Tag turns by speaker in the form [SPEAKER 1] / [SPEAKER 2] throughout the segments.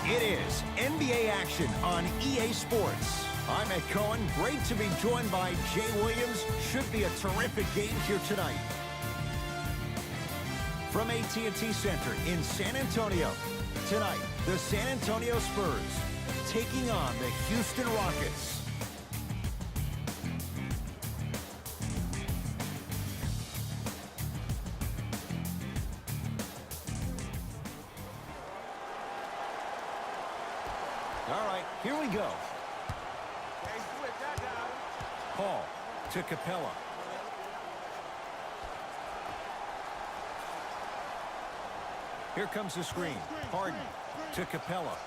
[SPEAKER 1] It is NBA action on EA Sports. I'm Ed Cohen. Great to be joined by Jay Williams. Should be a terrific game here tonight. From AT&T Center in San Antonio, tonight, the San Antonio Spurs taking on the Houston Rockets. All right, here we go. Paul to Capella. Here comes the screen. Harden to Capella.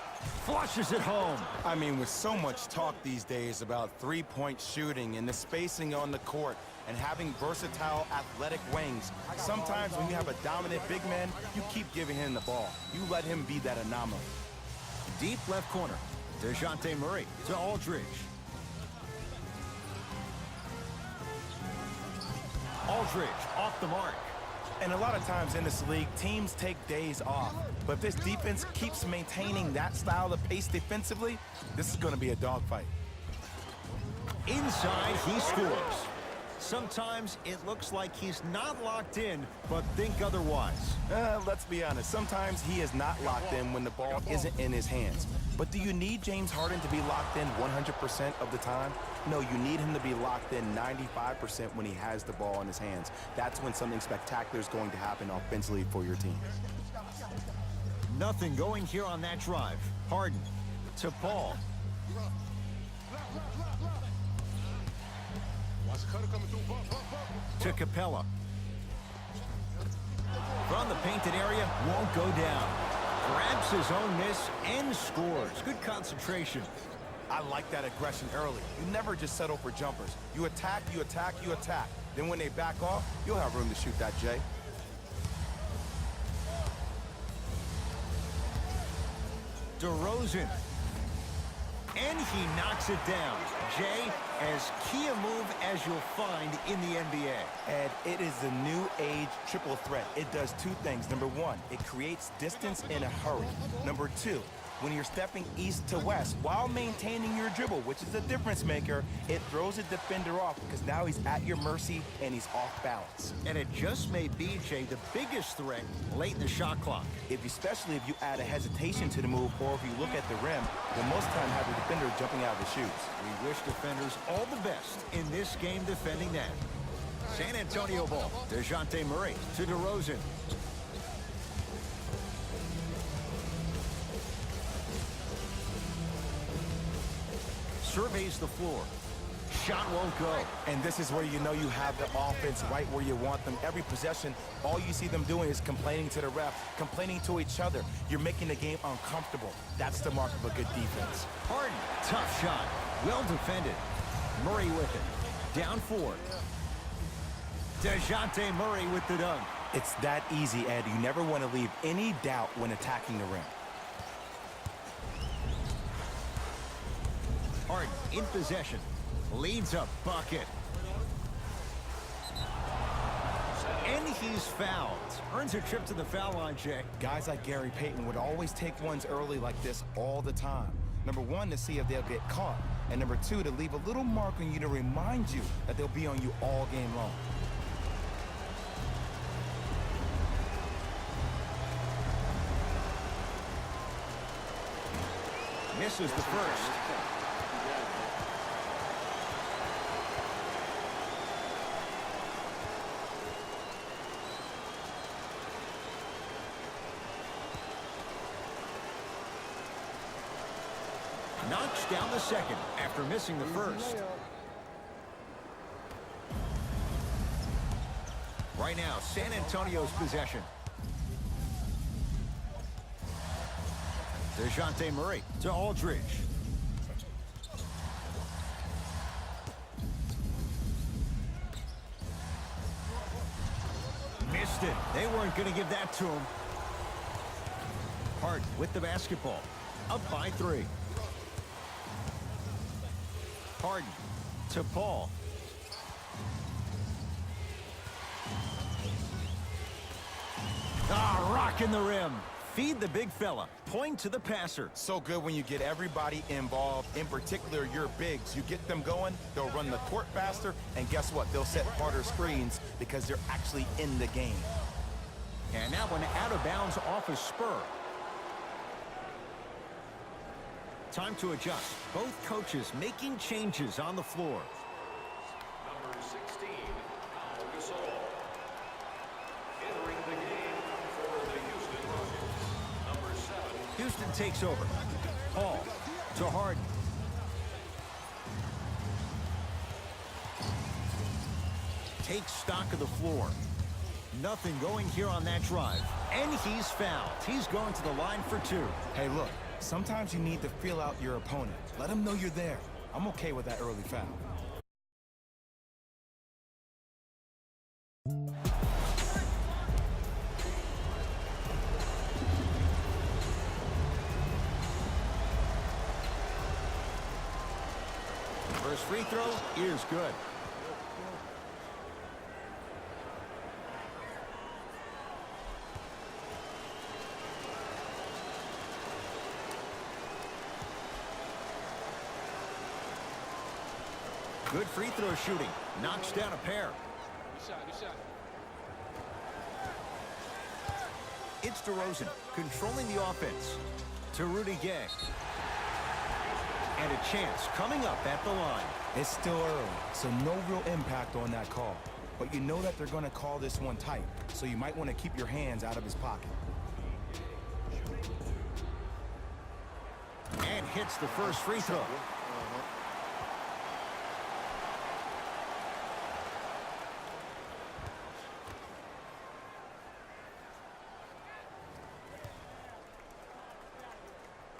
[SPEAKER 1] Flushes it home.
[SPEAKER 2] I mean, with so much talk these days about three-point shooting and the spacing on the court and having versatile athletic wings, sometimes when you have a dominant big man, you keep giving him the ball. You let him be that anomaly.
[SPEAKER 1] Deep left corner. Dejounte Murray to Aldridge. Aldridge off the mark.
[SPEAKER 2] And a lot of times in this league, teams take days off. But if this defense keeps maintaining that style of pace defensively, this is going to be a dogfight.
[SPEAKER 1] Inside, he scores. Sometimes it looks like he's not locked in, but think otherwise.
[SPEAKER 2] Let's be honest. Sometimes he is not locked in when the ball isn't in his hands. But do you need James Harden to be locked in 100% of the time? No, you need him to be locked in 95% when he has the ball in his hands. That's when something spectacular is going to happen offensively for your team.
[SPEAKER 1] Nothing going here on that drive. Harden to Paul. To Capella. From the painted area, won't go down. Grabs his own miss and scores. Good concentration.
[SPEAKER 2] I like that aggression early. You never just settle for jumpers. You attack, you attack, you attack. Then when they back off, you'll have room to shoot that, Jay.
[SPEAKER 1] DeRozan. And he knocks it down. Jay, as key a move as you'll find in the NBA.
[SPEAKER 2] And it is the new age triple threat. It does two things. Number one, it creates distance in a hurry. Number two, when you're stepping east to west while maintaining your dribble, which is a difference maker, it throws a defender off because now he's at your mercy and he's off balance.
[SPEAKER 1] And it just may be, Jay, the biggest threat late in the shot clock.
[SPEAKER 2] Especially if you add a hesitation to the move, or if you look at the rim, you'll most of the time have the defender jumping out of his shoes.
[SPEAKER 1] We wish defenders all the best in this game defending that. San Antonio ball. Dejounte Murray to DeRozan. Surveys the floor. Shot won't go.
[SPEAKER 2] And this is where you know you have the offense right where you want them. Every possession, all you see them doing is complaining to the ref, complaining to each other. You're making the game uncomfortable. That's the mark of a good defense.
[SPEAKER 1] Harden, tough shot. Well defended. Murray with it. Down 4. Dejounte Murray with the dunk.
[SPEAKER 2] It's that easy, Ed. You never want to leave any doubt when attacking the rim.
[SPEAKER 1] Harden in possession. Leads a bucket. And he's fouled. Earns a trip to the foul line, Jay.
[SPEAKER 2] Guys like Gary Payton would always take ones early like this all the time. Number one, to see if they'll get caught. And number two, to leave a little mark on you to remind you that they'll be on you all game long.
[SPEAKER 1] Misses the first. Knocks down the second after missing the first. Right now, San Antonio's possession. Dejounte Murray to Aldridge. Missed it. They weren't going to give that to him. Harden with the basketball. Up by 3. Harden to Paul. Ah, rocking the rim. Feed the big fella. Point to the passer.
[SPEAKER 2] So good when you get everybody involved, in particular your bigs. You get them going, they'll run the court faster, and guess what? They'll set harder screens because they're actually in the game.
[SPEAKER 1] And that one out of bounds off a spur. Time to adjust. Both coaches making changes on the floor.
[SPEAKER 3] Number 16, Gasol. Entering the game for the Houston Rockets. Number 7.
[SPEAKER 1] Houston takes over. Paul to Harden. Takes stock of the floor. Nothing going here on that drive. And he's fouled. He's going to the line for 2.
[SPEAKER 2] Hey, look, sometimes you need to feel out your opponent. Let them know you're there. I'm okay with that early foul.
[SPEAKER 1] First free throw is good. Good free throw shooting. Knocks down a pair.
[SPEAKER 3] Good shot.
[SPEAKER 1] It's DeRozan controlling the offense. To Rudy Gay. And a chance coming up at the line.
[SPEAKER 2] It's still early, so no real impact on that call. But you know that they're going to call this one tight, so you might want to keep your hands out of his pocket.
[SPEAKER 1] And hits the first free throw.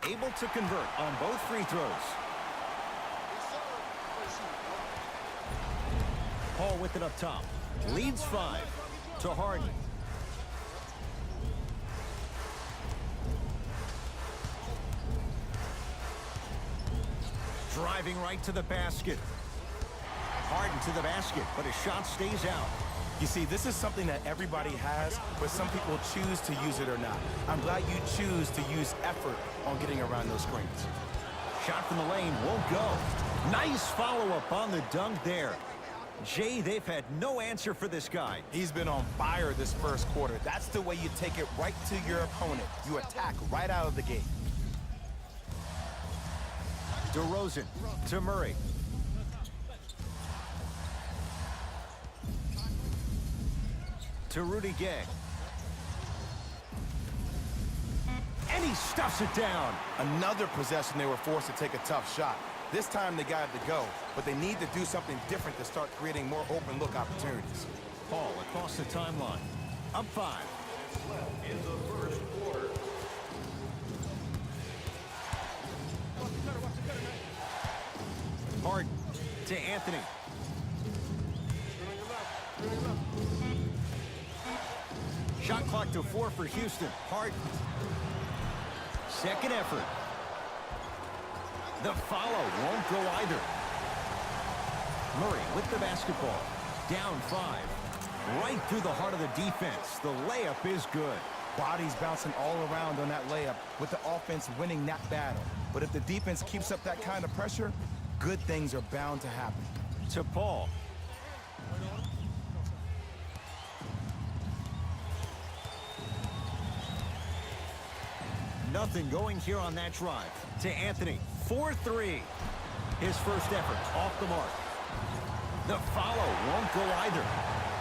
[SPEAKER 1] Able to convert on both free throws. Paul with it up top. Leads 5 to Harden. Driving right to the basket. Harden to the basket, but his shot stays out.
[SPEAKER 2] You see, this is something that everybody has, but some people choose to use it or not. I'm glad you choose to use effort on getting around those screens.
[SPEAKER 1] Shot from the lane won't go. Nice follow-up on the dunk there. Jay, they've had no answer for this guy.
[SPEAKER 2] He's been on fire this first quarter. That's the way you take it right to your opponent. You attack right out of the gate.
[SPEAKER 1] DeRozan to Murray. To Rudy Gay. And he stuffs it down.
[SPEAKER 2] Another possession they were forced to take a tough shot. This time they got it to go, but they need to do something different to start creating more open look opportunities.
[SPEAKER 1] Paul across the timeline. Up 5.
[SPEAKER 3] In the first quarter.
[SPEAKER 1] Harden to Anthony. Shot clock to 4 for Houston. Harden. Second effort. The follow won't go either. Murray with the basketball. Down 5. Right through the heart of the defense. The layup is good.
[SPEAKER 2] Bodies bouncing all around on that layup with the offense winning that battle. But if the defense keeps up that kind of pressure, good things are bound to happen.
[SPEAKER 1] To Paul. Nothing going here on that drive. To Anthony. 4-3. His first effort off the mark. The follow won't go either.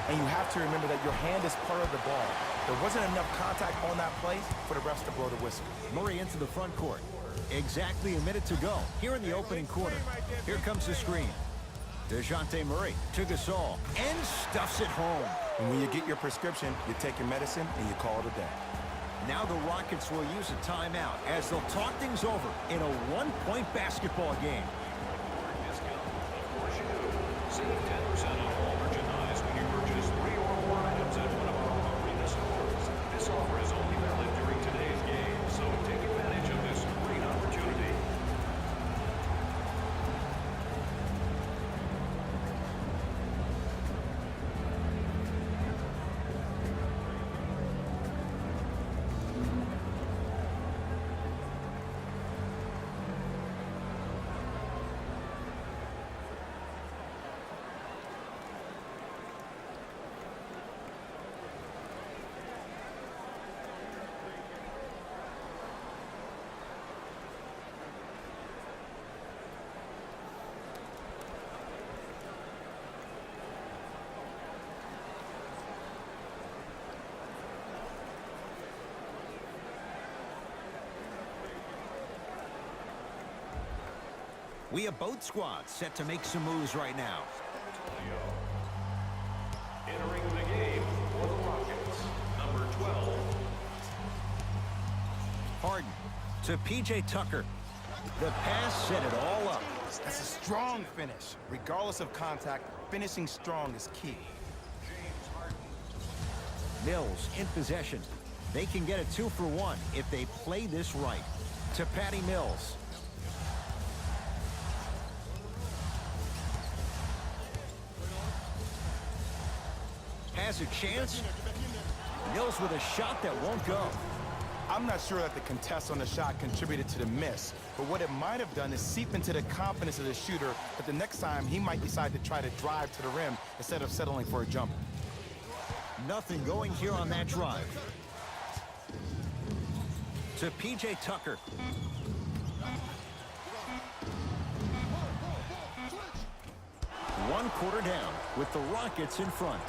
[SPEAKER 2] And you have to remember that your hand is part of the ball. There wasn't enough contact on that play for the refs to blow the whistle.
[SPEAKER 1] Murray into the front court. Exactly a minute to go here in the opening quarter. Here comes the screen. Dejounte Murray to Gasol and stuffs it home.
[SPEAKER 2] And when you get your prescription, you take your medicine and you call it a day.
[SPEAKER 1] Now the Rockets will use a timeout as they'll talk things over in a one-point basketball game.
[SPEAKER 3] Discount. Of course you do. Save 10% off all merchandise when you purchase 3 or more items at one of our arena stores. This offer is only valid during today's game, so take advantage of this great opportunity.
[SPEAKER 1] We have both squads set to make some moves right now.
[SPEAKER 3] Entering the game for the Rockets, number 12.
[SPEAKER 1] Harden to P.J. Tucker. The pass set it all up.
[SPEAKER 2] That's a strong finish. Regardless of contact, finishing strong is key.
[SPEAKER 1] Mills in possession. They can get a 2-for-1 if they play this right. To Patty Mills. Has a chance. Mills with a shot that won't go.
[SPEAKER 2] I'm not sure that the contest on the shot contributed to the miss, but what it might have done is seep into the confidence of the shooter that the next time he might decide to try to drive to the rim instead of settling for a jumper.
[SPEAKER 1] Nothing going here on that drive. To P.J. Tucker. One quarter down with the Rockets in front.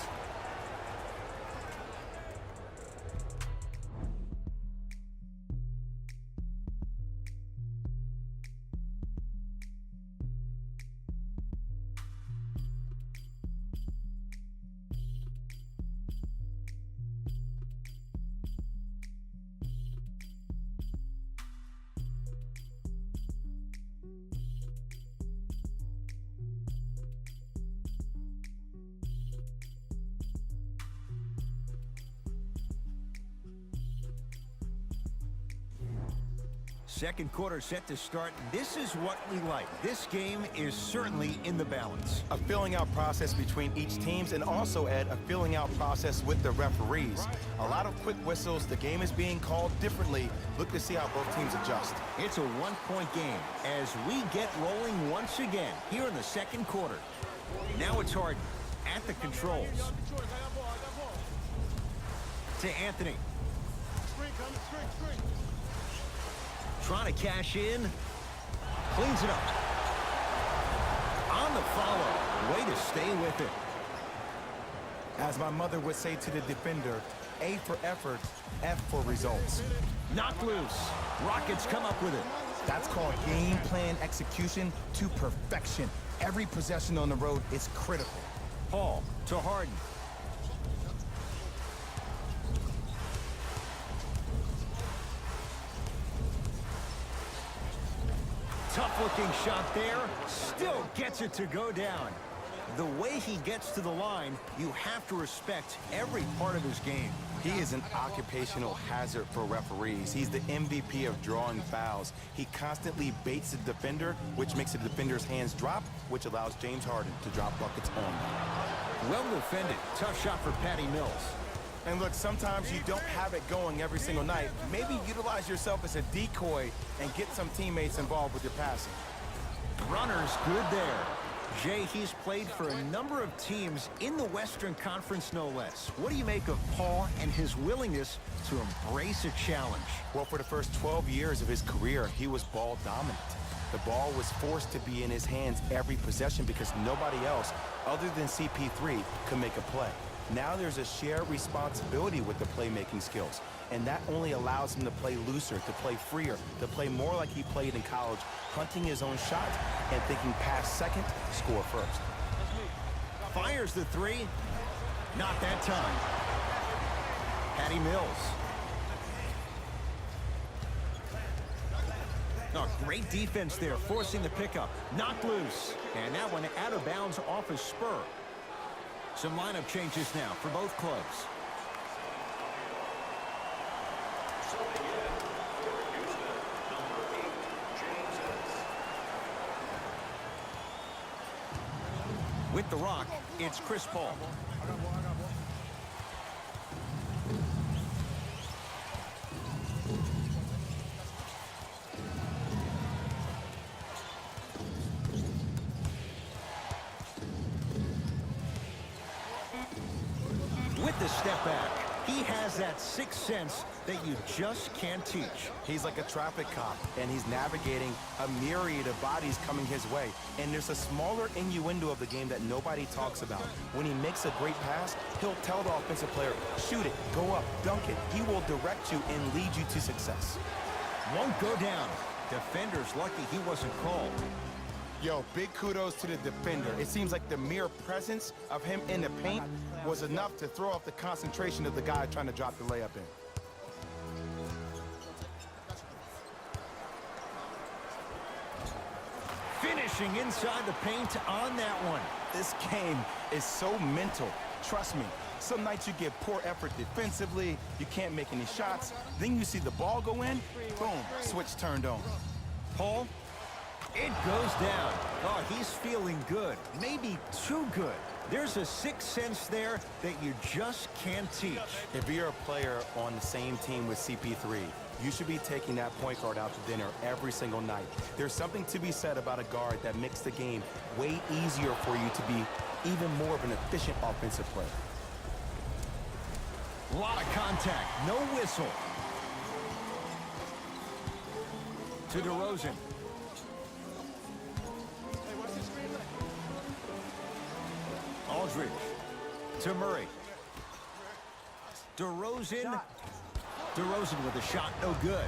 [SPEAKER 1] Second quarter set to start. This is what we like. This game is certainly in the balance.
[SPEAKER 2] A filling out process between each teams, and also, Ed, a filling out process with the referees. A lot of quick whistles. The game is being called differently. Look to see how both teams adjust.
[SPEAKER 1] It's a one-point game as we get rolling once again here in the second quarter. Now it's Harden at the controls. To Anthony. Trying to cash in. Cleans it up. On the follow. Way to stay with it.
[SPEAKER 2] As my mother would say to the defender, A for effort, F for results.
[SPEAKER 1] Knocked loose. Rockets come up with it.
[SPEAKER 2] That's called game plan execution to perfection. Every possession on the road is critical.
[SPEAKER 1] Paul to Harden. Tough-looking shot there. Still gets it to go down. The way he gets to the line, you have to respect every part of his game.
[SPEAKER 2] He is an occupational hazard for referees. He's the MVP of drawing fouls. He constantly baits the defender, which makes the defender's hands drop, which allows James Harden to drop buckets on them.
[SPEAKER 1] Well defended. Tough shot for Patty Mills.
[SPEAKER 2] And look, sometimes you don't have it going every single night. Maybe utilize yourself as a decoy and get some teammates involved with your passing.
[SPEAKER 1] Runner's good there. Jay, he's played for a number of teams in the Western Conference, no less. What do you make of Paul and his willingness to embrace a challenge?
[SPEAKER 2] Well, for the first 12 years of his career, he was ball dominant. The ball was forced to be in his hands every possession because nobody else, other than CP3, could make a play. Now there's a shared responsibility with the playmaking skills, and that only allows him to play looser, to play freer, to play more like he played in college, hunting his own shot and thinking pass second, score first.
[SPEAKER 1] Fires the three. Not that time. Patty Mills. Oh, great defense there, forcing the pickup. Knocked loose. And that one out of bounds off his spur. Some lineup changes now for both clubs. With the rock, it's Chris Paul. With the step back, he has that sixth sense that you just can't teach.
[SPEAKER 2] He's like a traffic cop, and he's navigating a myriad of bodies coming his way. And there's a smaller innuendo of the game that nobody talks about. When he makes a great pass, he'll tell the offensive player, shoot it, go up, dunk it. He will direct you and lead you to success.
[SPEAKER 1] Won't go down. Defender's lucky he wasn't called.
[SPEAKER 2] Yo, big kudos to the defender. It seems like the mere presence of him in the paint was enough to throw off the concentration of the guy trying to drop the layup in.
[SPEAKER 1] Finishing inside the paint on that one.
[SPEAKER 2] This game is so mental. Trust me. Some nights you get poor effort defensively, you can't make any shots, then you see the ball go in, boom, switch turned on.
[SPEAKER 1] Paul, it goes down. Oh, he's feeling good, maybe too good. There's a sixth sense there that you just can't teach.
[SPEAKER 2] If you're a player on the same team with CP3, you should be taking that point guard out to dinner every single night. There's something to be said about a guard that makes the game way easier for you to be even more of an efficient offensive player.
[SPEAKER 1] A lot of contact, no whistle. To DeRozan. Aldridge. To Murray. DeRozan. DeRozan with a shot, no good.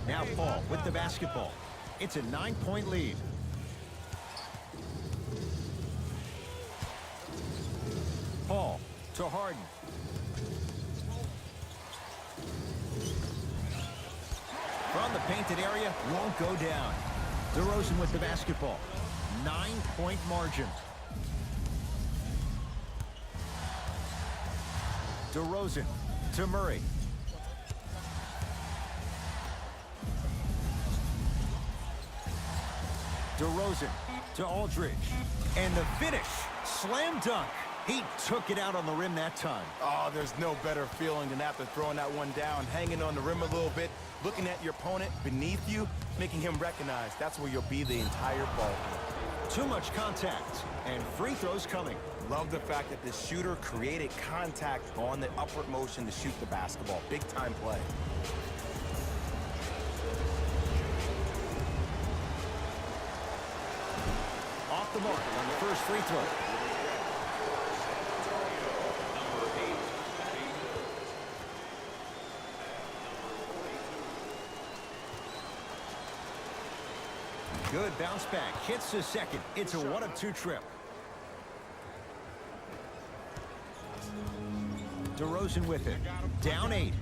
[SPEAKER 1] Now Paul with the basketball. It's a 9-point lead. Paul to Harden. From the painted area, won't go down. DeRozan with the basketball. 9-point margin. DeRozan to Murray. DeRozan to Aldridge. And the finish. Slam dunk. He took it out on the rim that time.
[SPEAKER 2] Oh, there's no better feeling than after throwing that one down, hanging on the rim a little bit, looking at your opponent beneath you, making him recognize that's where you'll be the entire ball game.
[SPEAKER 1] Too much contact, and free throws coming.
[SPEAKER 2] Love the fact that the shooter created contact on the upward motion to shoot the basketball. Big time play.
[SPEAKER 1] Off the mark on the first free throw. Good bounce back. Hits the second. It's a 1 of 2 trip. DeRozan with it. Down 8.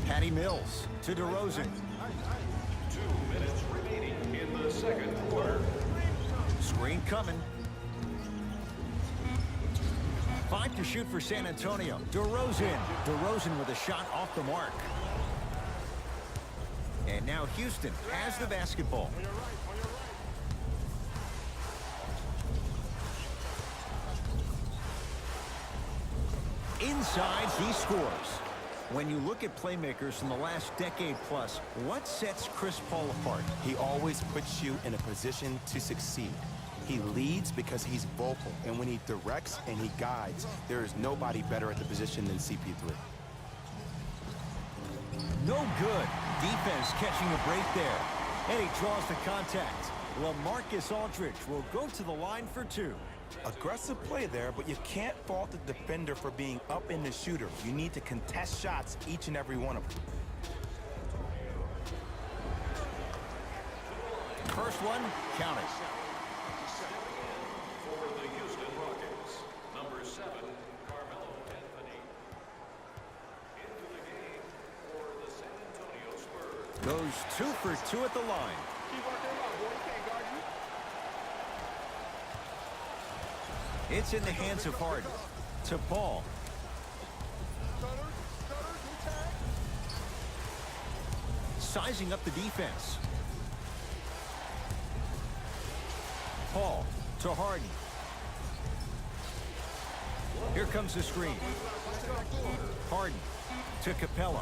[SPEAKER 1] Patty Mills to DeRozan.
[SPEAKER 3] 2 minutes remaining in the second quarter.
[SPEAKER 1] Screen coming. 5 to shoot for San Antonio. DeRozan. DeRozan with a shot off the mark. And now Houston has the basketball. Inside, he scores. When you look at playmakers in the last decade plus, what sets Chris Paul apart?
[SPEAKER 2] He always puts you in a position to succeed. He leads because he's vocal, and when he directs and he guides, there is nobody better at the position than CP3.
[SPEAKER 1] No good. Defense catching a break there. And he draws the contact. LaMarcus Aldridge will go to the line for 2.
[SPEAKER 2] Aggressive play there, but you can't fault the defender for being up in the shooter. You need to contest shots, each and every one of them.
[SPEAKER 1] First one, count it.
[SPEAKER 3] For the Houston Rockets, number 7, Carmelo Anthony. Into the game for the San Antonio Spurs.
[SPEAKER 1] Goes 2 for 2 at the line. It's in the hands of Harden. To Paul. Sizing up the defense. Paul to Harden. Here comes the screen. Harden to Capella.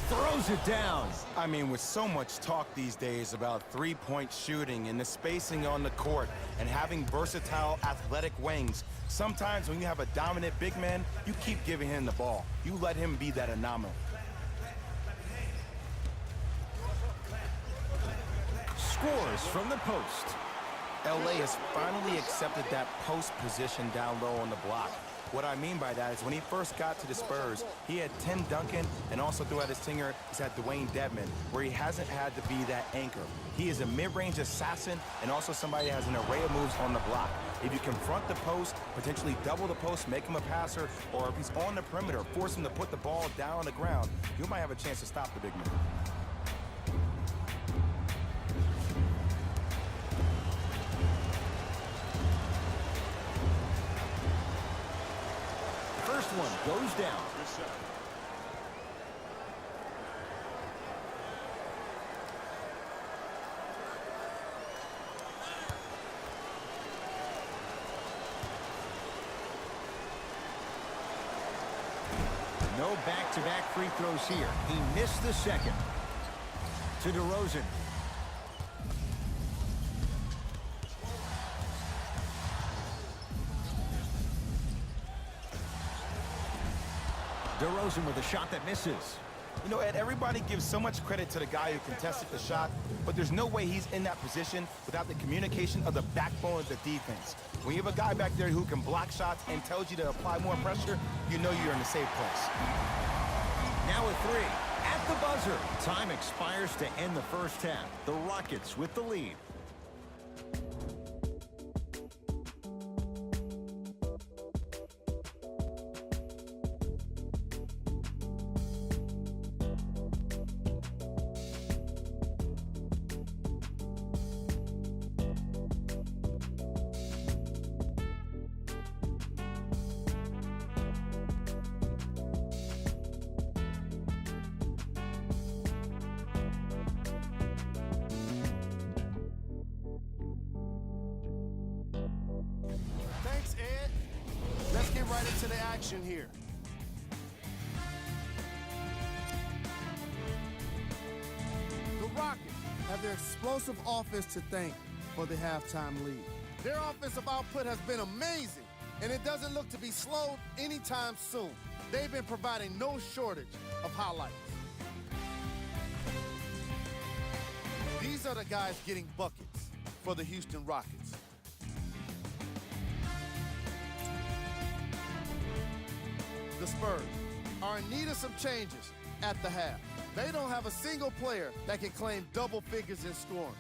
[SPEAKER 1] Throws it down.
[SPEAKER 2] I mean, with so much talk these days about three-point shooting and the spacing on the court and having versatile athletic wings, sometimes when you have a dominant big man, you keep giving him the ball. You let him be that anomaly.
[SPEAKER 1] Scores from the post.
[SPEAKER 2] LA has finally accepted that post position down low on the block. What I mean by that is when he first got to the Spurs, he had Tim Duncan, and also throughout his tenure, he's had Dwayne Dedmon, where he hasn't had to be that anchor. He is a mid-range assassin and also somebody that has an array of moves on the block. If you confront the post, potentially double the post, make him a passer, or if he's on the perimeter, force him to put the ball down on the ground, you might have a chance to stop the big man.
[SPEAKER 1] First one goes down. No back-to-back free throws here. He missed the second. To DeRozan. DeRozan with a shot that misses.
[SPEAKER 2] You know, Ed, everybody gives so much credit to the guy who contested the shot, but there's no way he's in that position without the communication of the backbone of the defense. When you have a guy back there who can block shots and tells you to apply more pressure, you know you're in a safe place.
[SPEAKER 1] Now a three at the buzzer. Time expires to end the first half. The Rockets with the lead.
[SPEAKER 4] Thanks, Ed. Let's get right into the action here. The Rockets have their explosive offense to thank for the halftime lead. Their offensive output has been amazing, and it doesn't look to be slowed anytime soon. They've been providing no shortage of highlights. These are the guys getting buckets for the Houston Rockets. The Spurs are in need of some changes at the half. They don't have a single player that can claim double figures in scoring.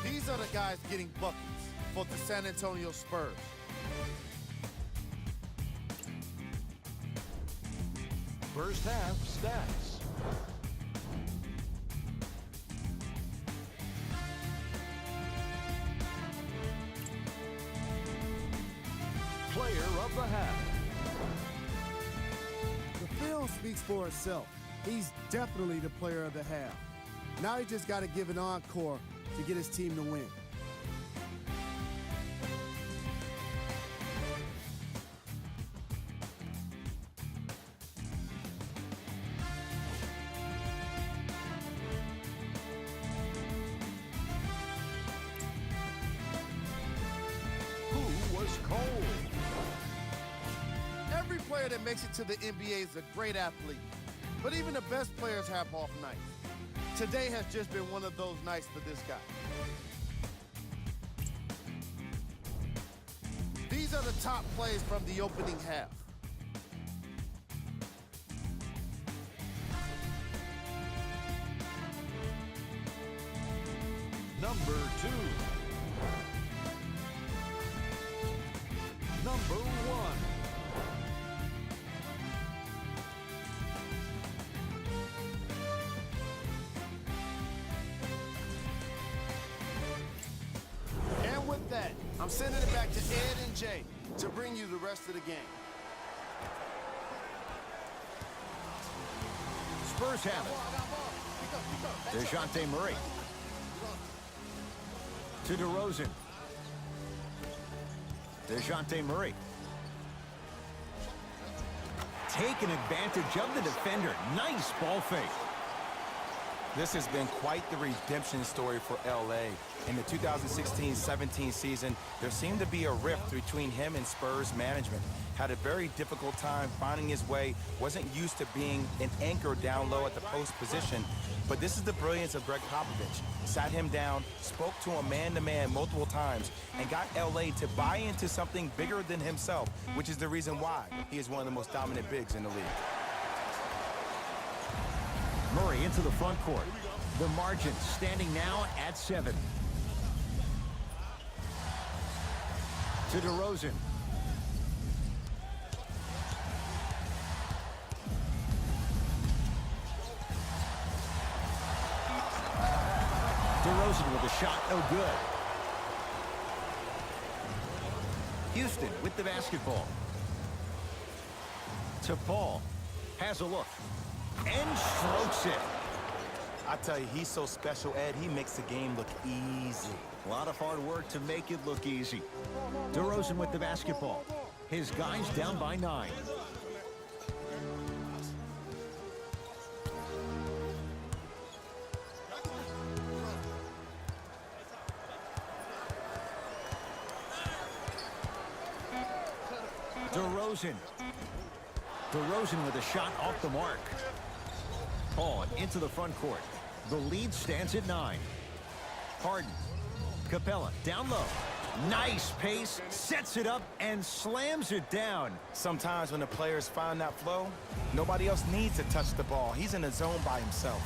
[SPEAKER 4] These are the guys getting buckets for the San Antonio Spurs.
[SPEAKER 3] First half stats. Player of the half.
[SPEAKER 4] The film speaks for itself. He's definitely the player of the half. Now he just got to give an encore to get his team to win.
[SPEAKER 3] Who was cold?
[SPEAKER 4] Every player that makes it to the NBA is a great athlete, but even the best players have off nights. Today has just been one of those nights for this guy. These are the top plays from the opening half.
[SPEAKER 3] Number 2. Number 1.
[SPEAKER 4] And with that, I'm sending it back to Ed and Jay to bring you the rest of the game.
[SPEAKER 1] Spurs have it. Dejounte Murray. To DeRozan. Dejounte Murray. Taking advantage of the defender. Nice ball fake.
[SPEAKER 2] This has been quite the redemption story for LA. In the 2016-17 season, there seemed to be a rift between him and Spurs management. Had a very difficult time finding his way, wasn't used to being an anchor down low at the post position. But this is the brilliance of Greg Popovich. Sat him down, spoke to him man-to-man multiple times, and got LA to buy into something bigger than himself, which is the reason why he is one of the most dominant bigs in the league.
[SPEAKER 1] Murray into the front court. The margin standing now at 7. To DeRozan. DeRozan with a shot, no good. Houston with the basketball. To Paul. Has a look. And strokes it.
[SPEAKER 2] I tell you, he's so special, Ed. He makes the game look easy.
[SPEAKER 1] A lot of hard work to make it look easy. DeRozan with the basketball. His guys down by 9. DeRozan. DeRozan with a shot off the mark. Paul into the front court. The lead stands at 9. Harden. Capella down low. Nice pace. Sets it up and slams it down.
[SPEAKER 2] Sometimes when the players find that flow, nobody else needs to touch the ball. He's in the zone by himself.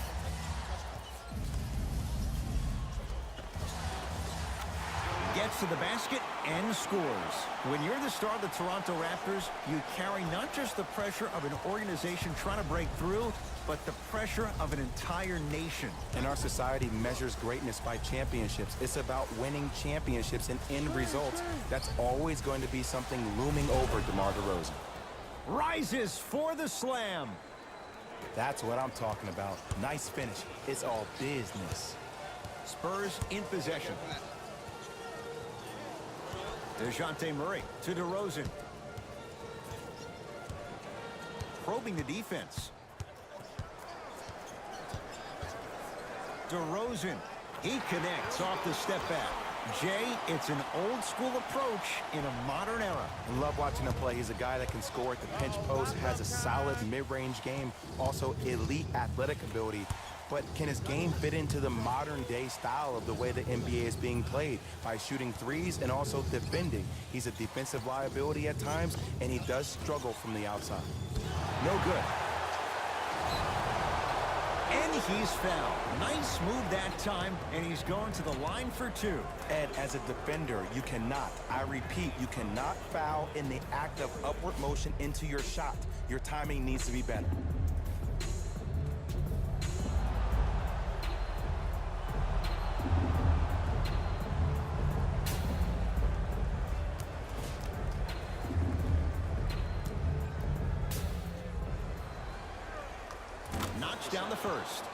[SPEAKER 1] Gets to the basket and scores. When you're the star of the Toronto Raptors, you carry not just the pressure of an organization trying to break through, but the pressure of an entire nation.
[SPEAKER 2] And our society measures greatness by championships. It's about winning championships and end results. That's always going to be something looming over DeMar DeRozan.
[SPEAKER 1] Rises for the slam.
[SPEAKER 2] That's what I'm talking about. Nice finish. It's all business.
[SPEAKER 1] Spurs in possession. Dejounte Murray to DeRozan. Probing the defense. DeRozan. He connects off the step back. Jay, it's an old school approach in a modern era.
[SPEAKER 2] I love watching him play. He's a guy that can score at the pinch post, has a solid mid-range game, also elite athletic ability. But can his game fit into the modern-day style of the way the NBA is being played by shooting threes and also defending? He's a defensive liability at times, and he does struggle from the outside.
[SPEAKER 1] No good. And he's fouled. Nice move that time, and he's going to the line for 2.
[SPEAKER 2] Ed, as a defender, you cannot, I repeat, you cannot foul in the act of upward motion into your shot. Your timing needs to be better.
[SPEAKER 1] Notch down the first.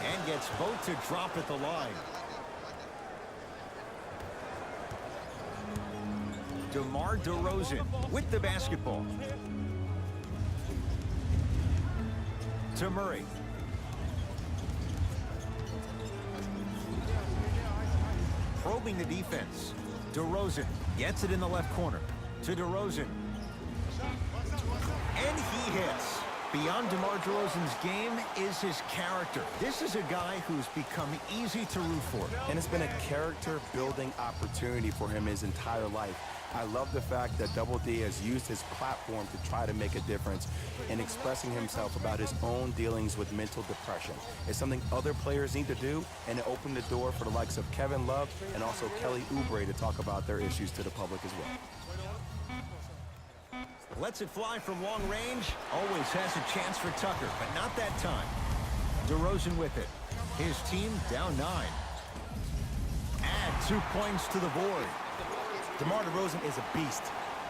[SPEAKER 1] And gets both to drop at the line. DeMar DeRozan with the basketball. To Murray. Probing the defense. DeRozan gets it in the left corner. To DeRozan. And he hits. Beyond DeMar DeRozan's game is his character. This is a guy who's become easy to root for.
[SPEAKER 2] And it's been a character-building opportunity for him his entire life. I love the fact that Double D has used his platform to try to make a difference in expressing himself about his own dealings with mental depression. It's something other players need to do, and it opened the door for the likes of Kevin Love and also Kelly Oubre to talk about their issues to the public as well.
[SPEAKER 1] Lets it fly from long range. Always has a chance for Tucker, but not that time. DeRozan with it. His team down 9. Add 2 points to the board.
[SPEAKER 2] DeMar DeRozan is a beast.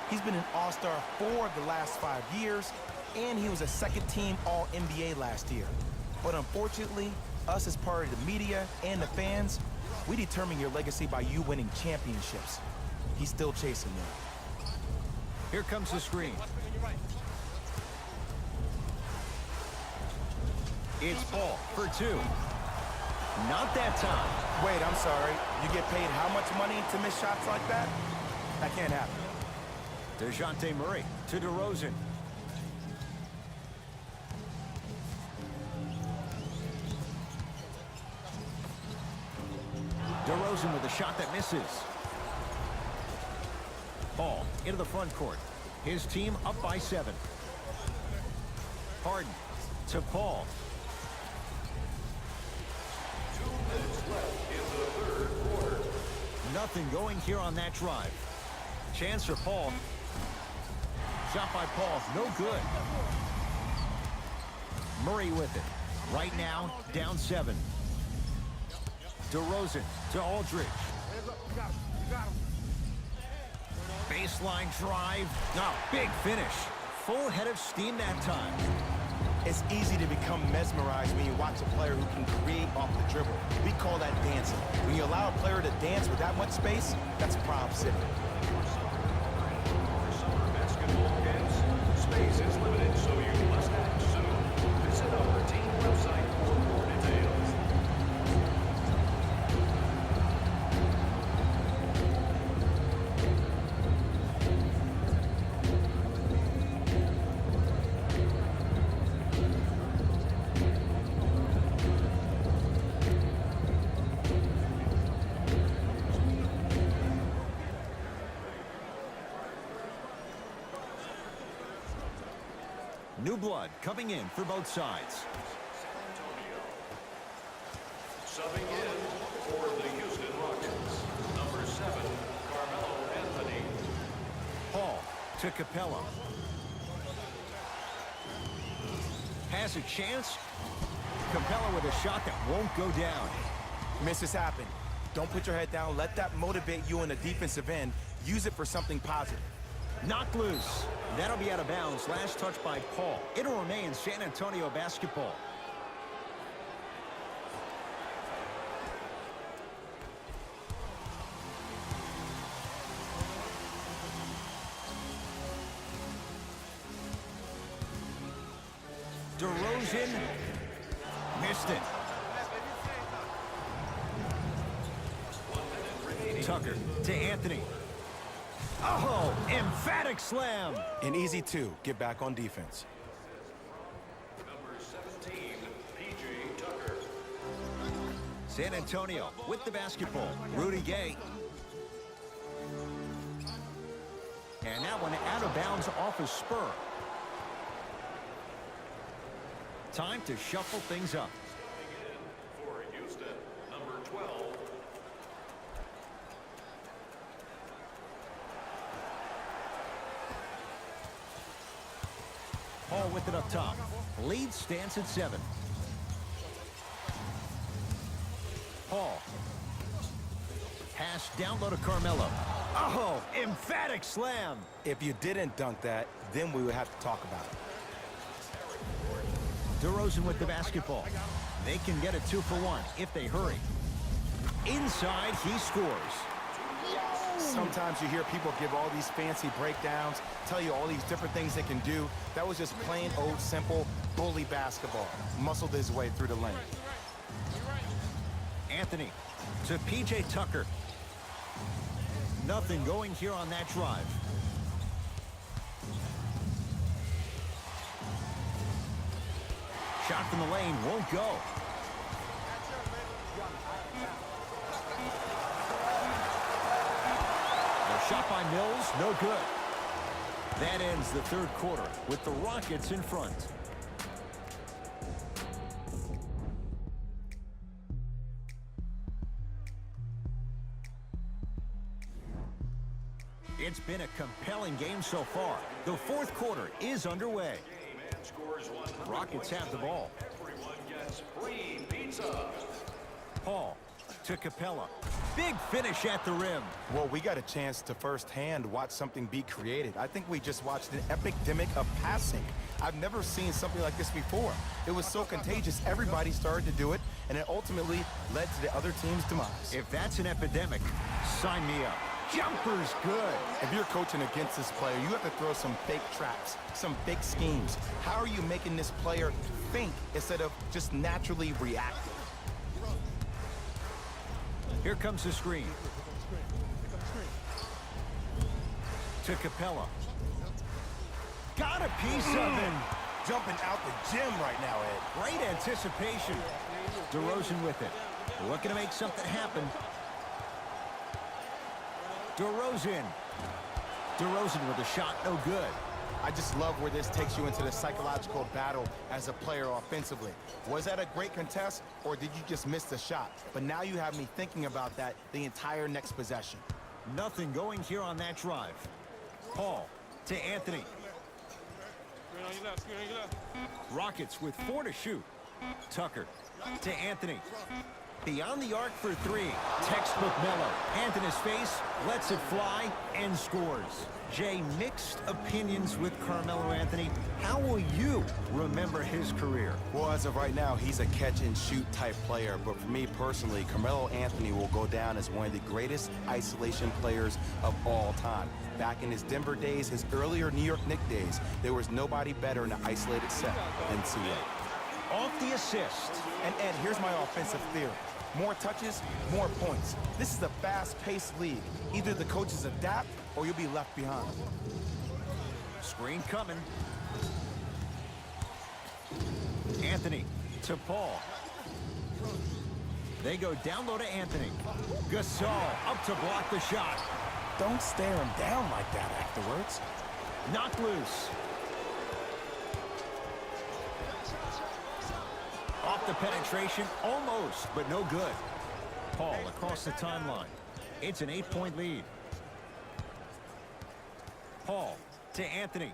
[SPEAKER 2] He's been an all-star 4 of the last 5 years, and he was a second-team All-NBA last year. But unfortunately, us as part of the media and the fans, We determine your legacy by you winning championships. He's still chasing them.
[SPEAKER 1] Here comes the screen. It's Paul for two. Not that time.
[SPEAKER 2] Wait, I'm sorry. You get paid how much money to miss shots like that? That can't happen.
[SPEAKER 1] Dejounte Murray to DeRozan. DeRozan with a shot that misses. Ball into the front court. His team up by 7. Harden to Paul.
[SPEAKER 3] 2 minutes left in the third quarter.
[SPEAKER 1] Nothing going here on that drive. Chance for Paul. Shot by Paul, no good. Murray with it. Right now, down 7. DeRozan to Aldridge. Baseline drive. Oh, big finish. Full head of steam that time.
[SPEAKER 2] It's easy to become mesmerized when you watch a player who can create off the dribble. We call that dancing. When you allow a player to dance with that much space, that's Prom City.
[SPEAKER 3] For summer basketball camps, space is limited, so you must act soon. Visit our team website for more details.
[SPEAKER 1] New blood coming in for both sides.
[SPEAKER 3] Subbing in for the Houston Rockets, number 7, Carmelo Anthony.
[SPEAKER 1] Paul to Capella. Has a chance. Capella with a shot that won't go down.
[SPEAKER 2] Misses happen. Don't put your head down. Let that motivate you on the defensive end. Use it for something positive.
[SPEAKER 1] Knocked loose. That'll be out of bounds. Last touch by Paul. It'll remain San Antonio basketball. DeRozan missed it. Tucker to Anthony. Oh, emphatic slam.
[SPEAKER 2] An easy 2. Get back on defense.
[SPEAKER 3] Number 17, P.J. Tucker.
[SPEAKER 1] San Antonio with the basketball. Rudy Gay. And that one out of bounds off a spur. Time to shuffle things up.
[SPEAKER 3] Stepping in for Houston, number 12.
[SPEAKER 1] Paul with it up top. Lead stands at 7. Paul. Pass down low to Carmelo. Oh, emphatic slam.
[SPEAKER 2] If you didn't dunk that, then we would have to talk about it.
[SPEAKER 1] DeRozan with the basketball. They can get a 2-for-1 if they hurry. Inside, he scores.
[SPEAKER 2] Sometimes you hear people give all these fancy breakdowns, tell you all these different things they can do. That was just plain old simple bully basketball. Muscled his way through the lane.
[SPEAKER 1] Anthony to P.J. Tucker. Nothing going here on that drive. Shot from the lane won't go. The shot by Mills, no good. That ends the third quarter with the Rockets in front. It's been a compelling game so far. The fourth quarter is underway. Rockets have the ball.
[SPEAKER 3] Everyone gets free pizza.
[SPEAKER 1] Paul To Capella. Big finish at the rim.
[SPEAKER 2] Well, we got a chance to firsthand watch something be created. I think we just watched an epidemic of passing. I've never seen something like this before. It was so contagious, everybody started to do it, and it ultimately led to the other team's demise.
[SPEAKER 1] If that's an epidemic, sign me up. Jumper's good.
[SPEAKER 2] If you're coaching against this player, you have to throw some fake traps, some fake schemes. How are you making this player think instead of just naturally reacting?
[SPEAKER 1] Here comes the screen. To Capella. Got a piece of him.
[SPEAKER 2] Jumping out the gym right now, Ed.
[SPEAKER 1] Great anticipation. DeRozan with it. Looking to make something happen. DeRozan. DeRozan with a shot, no good.
[SPEAKER 2] I just love where this takes you into the psychological battle as a player offensively. Was that a great contest, or did you just miss the shot? But now you have me thinking about that the entire next possession.
[SPEAKER 1] Nothing going here on that drive. Paul to Anthony. Rockets with 4 to shoot. Tucker to Anthony. Beyond the arc for 3. Textbook Melo. Hand in his face, lets it fly, and scores. Jay, mixed opinions with Carmelo Anthony. How will you remember his career?
[SPEAKER 2] Well, as of right now, he's a catch-and-shoot type player. But for me personally, Carmelo Anthony will go down as one of the greatest isolation players of all time. Back in his Denver days, his earlier New York Knicks days, there was nobody better in the isolated set than CA.
[SPEAKER 1] Off the assist.
[SPEAKER 2] And Ed, here's my offensive theory. More touches, more points. This is a fast-paced league. Either the coaches adapt or you'll be left behind.
[SPEAKER 1] Screen coming. Anthony to Paul. They go down low to Anthony. Gasol up to block the shot.
[SPEAKER 2] Don't stare him down like that afterwards.
[SPEAKER 1] Knocked loose. Off the penetration, almost, but no good. Paul across the timeline. It's an 8-point lead. Paul to Anthony.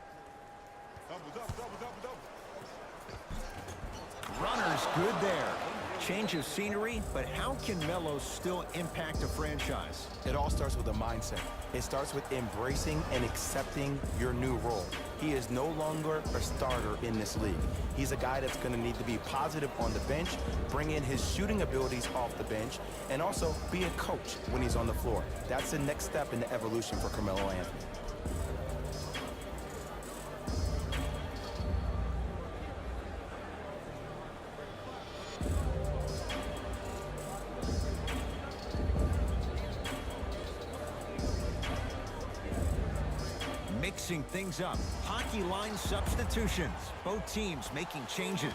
[SPEAKER 1] Runner's good there. Change of scenery, but how can Melo still impact a franchise?
[SPEAKER 2] It all starts with a mindset. It starts with embracing and accepting your new role. He is no longer a starter in this league. He's a guy that's going to need to be positive on the bench, bring in his shooting abilities off the bench, and also be a coach when he's on the floor. That's the next step in the evolution for Carmelo Anthony.
[SPEAKER 1] Mixing things up. Hockey line substitutions. Both teams making changes.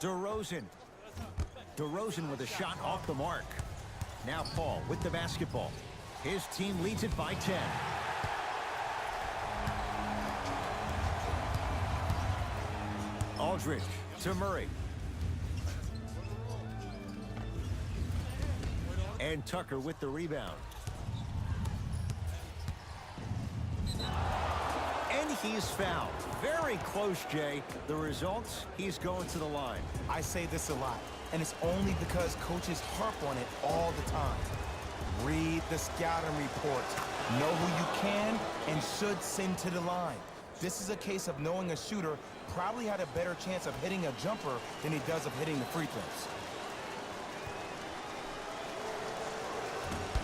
[SPEAKER 1] DeRozan. DeRozan with a shot off the mark. Now Paul with the basketball. His team leads it by 10. Aldridge to Murray. And Tucker with the rebound. And he's fouled. Very close, Jay. The results, he's going to the line.
[SPEAKER 2] I say this a lot, and it's only because coaches harp on it all the time. Read the scouting report. Know who you can and should send to the line. This is a case of knowing a shooter probably had a better chance of hitting a jumper than he does of hitting the free throws.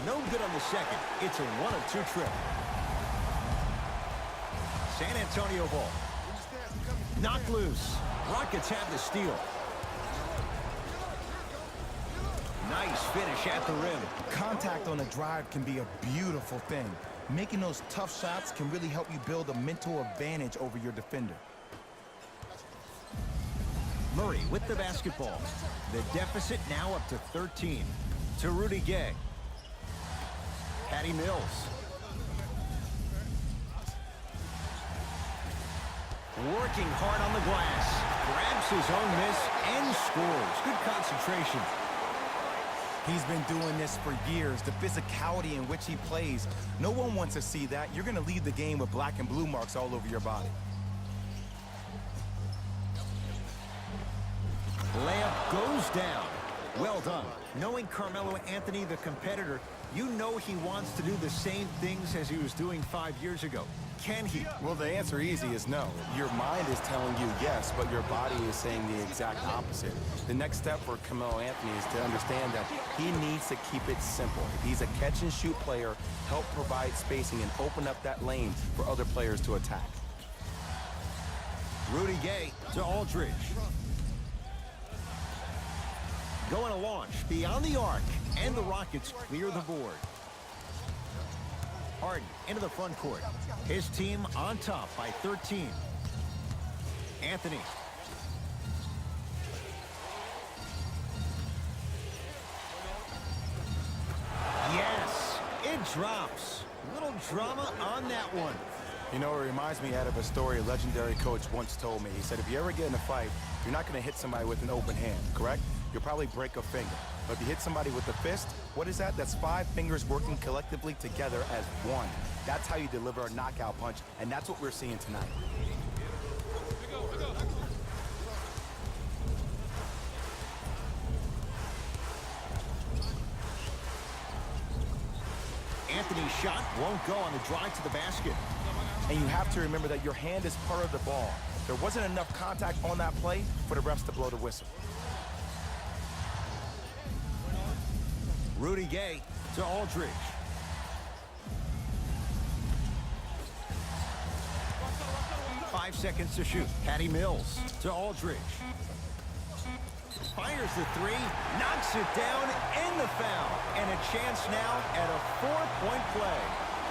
[SPEAKER 1] No good on the second. It's a 1-of-2 trip. San Antonio ball. Knocked loose. Rockets have the steal. Nice finish at the rim.
[SPEAKER 2] Contact on a drive can be a beautiful thing. Making those tough shots can really help you build a mental advantage over your defender.
[SPEAKER 1] Murray with the basketball. The deficit now up to 13. To Rudy Gay. Patty Mills. Working hard on the glass. Grabs his own miss and scores. Good concentration.
[SPEAKER 2] He's been doing this for years. The physicality in which he plays. No one wants to see that. You're going to leave the game with black and blue marks all over your body.
[SPEAKER 1] Layup goes down. Well done. Knowing Carmelo Anthony, the competitor, you know he wants to do the same things as he was doing 5 years ago. Can he?
[SPEAKER 2] Well, the answer easy is no. Your mind is telling you yes, but your body is saying the exact opposite. The next step for Carmelo Anthony is to understand that he needs to keep it simple. If he's a catch-and-shoot player, help provide spacing and open up that lane for other players to attack.
[SPEAKER 1] Rudy Gay to Aldridge. Going to launch beyond the arc, and the Rockets clear the board. Harden into the front court. His team on top by 13. Anthony. Yes, it drops. Little drama on that one.
[SPEAKER 2] You know, it reminds me out of a story a legendary coach once told me. He said, if you ever get in a fight, you're not going to hit somebody with an open hand, correct? You'll probably break a finger. But if you hit somebody with a fist, what is that? That's 5 fingers working collectively together as one. That's how you deliver a knockout punch, and that's what we're seeing tonight.
[SPEAKER 1] Anthony's shot won't go on the drive to the basket.
[SPEAKER 2] And you have to remember that your hand is part of the ball. There wasn't enough contact on that play for the refs to blow the whistle.
[SPEAKER 1] Rudy Gay to Aldridge. Five seconds to shoot. Patty Mills to Aldridge. Fires the three, knocks it down, and the foul. And a chance now at a 4-point play.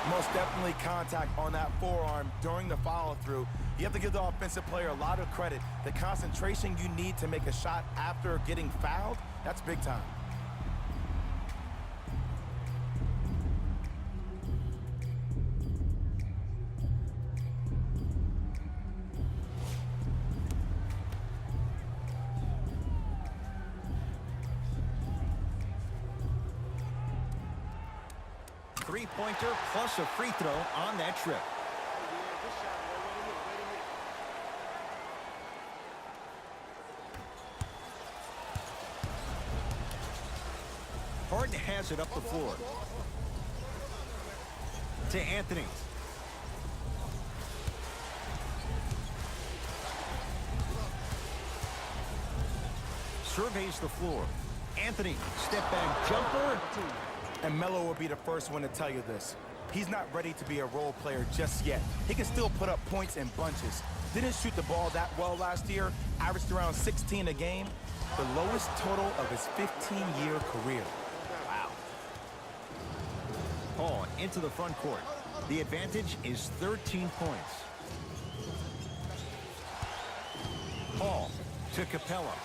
[SPEAKER 2] Most definitely contact on that forearm during the follow-through. You have to give the offensive player a lot of credit. The concentration you need to make a shot after getting fouled, that's big time.
[SPEAKER 1] Three-pointer plus a free throw on that trip. Harden has it up the floor. To Anthony. Surveys the floor. Anthony, step back jumper.
[SPEAKER 2] And Melo will be the first one to tell you this. He's not ready to be a role player just yet. He can still put up points in bunches. Didn't shoot the ball that well last year, averaged around 16 a game, the lowest total of his 15-year career.
[SPEAKER 1] Wow. Paul into the front court. The advantage is 13 points. Paul to Capella.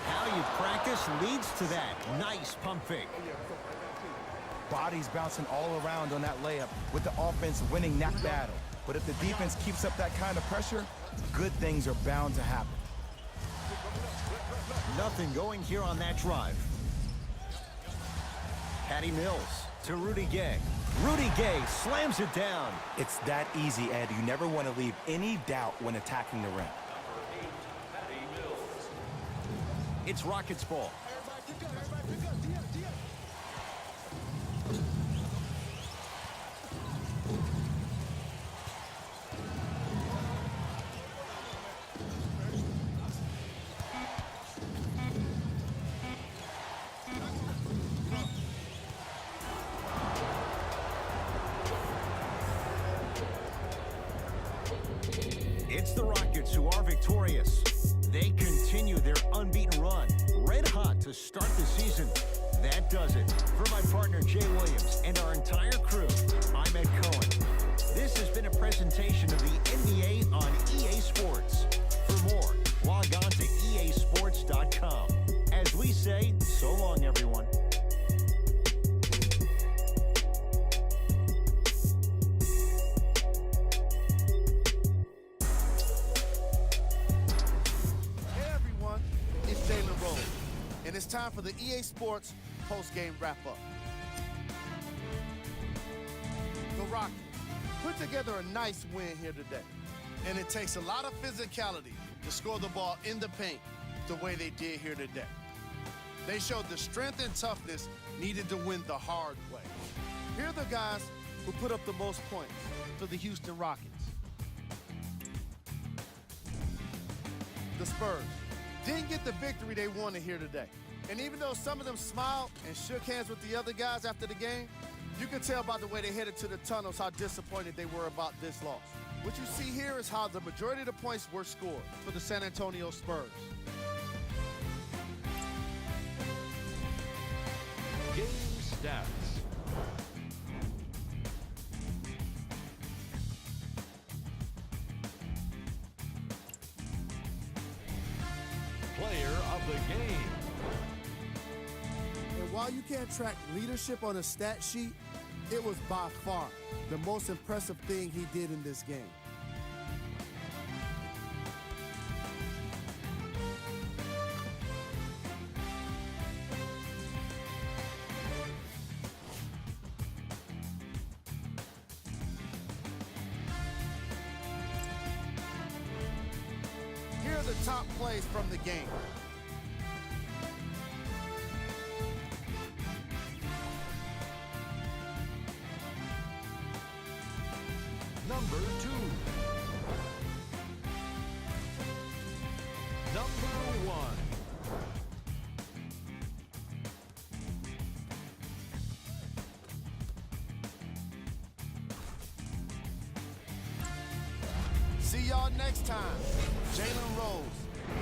[SPEAKER 1] How you practice leads to that. Nice pump fake.
[SPEAKER 2] Bodies bouncing all around on that layup with the offense winning that battle. But if the defense keeps up that kind of pressure, good things are bound to happen.
[SPEAKER 1] Nothing going here on that drive. Patty Mills to Rudy Gay. Rudy Gay slams it down.
[SPEAKER 2] It's that easy, Ed. You never want to leave any doubt when attacking the rim.
[SPEAKER 1] It's Rockets ball. It's the Rockets who are victorious. They continue their unbeaten run, red hot to start the season. That does it. For my partner Jay Williams and our entire crew, I'm Ed Cohen. This has been a presentation of the NBA on EA Sports. For more, log on to easports.com. As we say, so long everyone.
[SPEAKER 4] and it's time for the EA Sports post-game wrap-up. The Rockets put together a nice win here today, and it takes a lot of physicality to score the ball in the paint the way they did here today. They showed the strength and toughness needed to win the hard way. Here are the guys who put up the most points for the Houston Rockets. The Spurs didn't get the victory they wanted here today. And even though some of them smiled and shook hands with the other guys after the game, you can tell by the way they headed to the tunnels how disappointed they were about this loss. What you see here is how the majority of the points were scored for the San Antonio Spurs.
[SPEAKER 3] Game stats. Player of the game.
[SPEAKER 4] And while you can't track leadership on a stat sheet, it was by far the most impressive thing he did in this game. Here are the top plays from the game.
[SPEAKER 3] Number 2. Number 1.
[SPEAKER 4] See y'all next time. Jalen Rose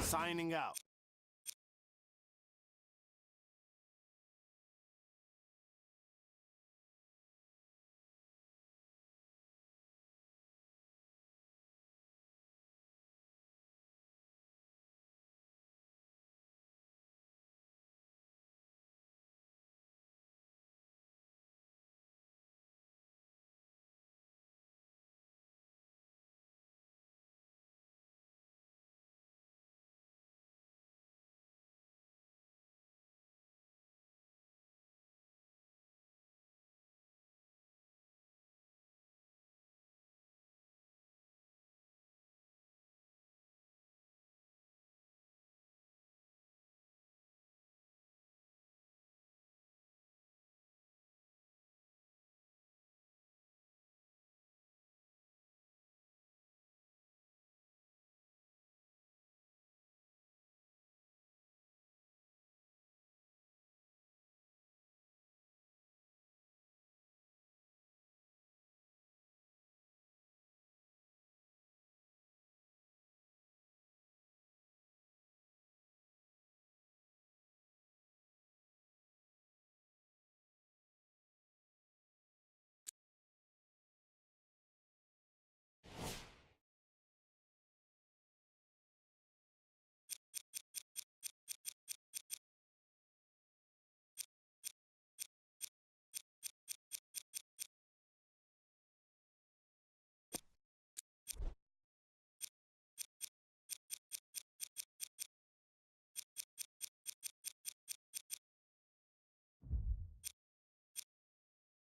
[SPEAKER 4] signing out.